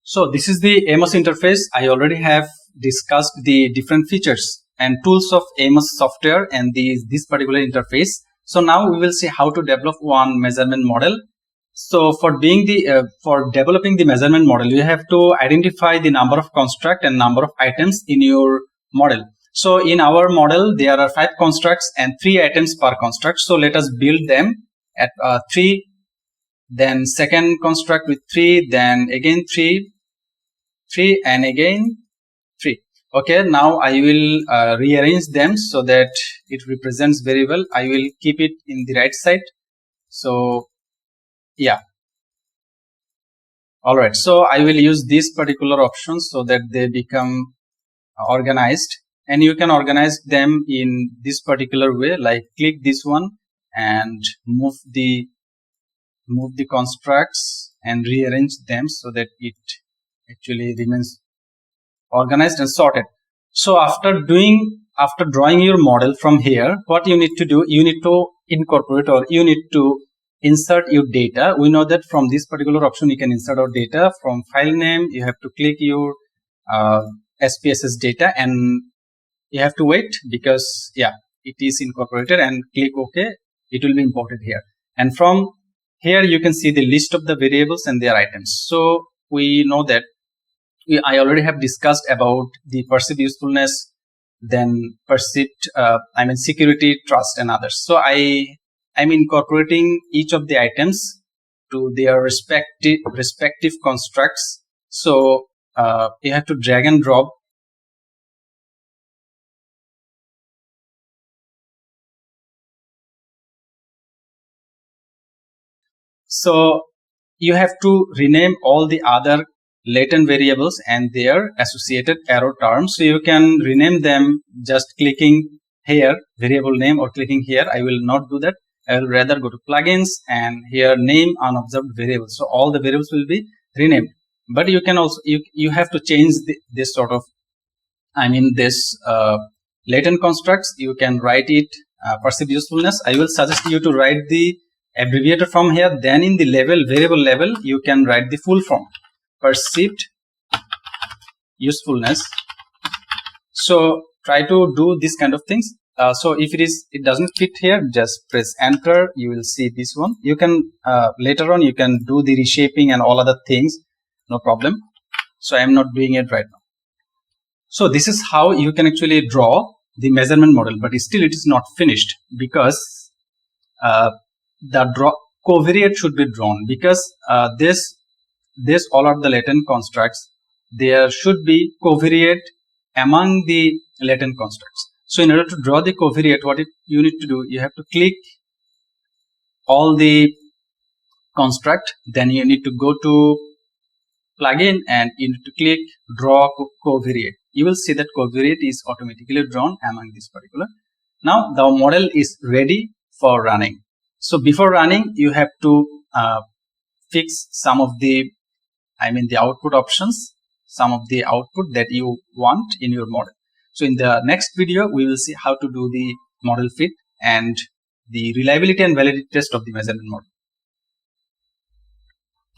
So this is the AMOS interface. I already have discussed the different features and tools of AMOS software and this particular interface. So now we will see how to develop one measurement model. So for developing the measurement model, you have to identify the number of construct and number of items in your model. So in our model, there are 5 constructs and 3 items per construct. So let us build them at 3, then second construct with 3, then again 3, and again 3. Okay, now I will rearrange them so that it represents very well. I will keep it in the right side. So yeah, all right, so I will use these particular options so that they become organized, and you can organize them in this particular way, like click this one and move the constructs and rearrange them so that it actually remains organized and sorted. So after drawing your model from here, what you need to do, you need to incorporate, or you need to insert your data. We know that from this particular option you can insert our data. From file name, you have to click your SPSS data, and you have to wait because yeah, it is incorporated, and click OK. It will be imported here, and from here you can see the list of the variables and their items. So we know that I already have discussed about the perceived usefulness, then security, trust, and others. So I'm incorporating each of the items to their respective constructs. So you have to drag and drop. So you have to rename all the other latent variables and their associated arrow terms. So you can rename them just clicking here, variable name, or clicking here. I will not do that. I will rather go to plugins and here name unobserved variables. So all the variables will be renamed. But you can also you have to change this sort of this latent constructs. You can write it perceived usefulness. I will suggest you to write the abbreviator from here. Then in the variable level, you can write the full form, perceived usefulness. So try to do this kind of things. So if it doesn't fit here, just press enter. You will see this one. You can later on you can do the reshaping and all other things, no problem. So I am not doing it right now. So this is how you can actually draw the measurement model, but still it is not finished because the covariate should be drawn, because this all are the latent constructs. There should be covariate among the latent constructs. So in order to draw the covariate, what you need to do, you have to click all the construct, then you need to go to plugin and you need to click draw covariate. You will see that covariate is automatically drawn among this particular. Now the model is ready for running. So before running, you have to fix some of the the output options, some of the output that you want in your model. So in the next video, we will see how to do the model fit and the reliability and validity test of the measurement model.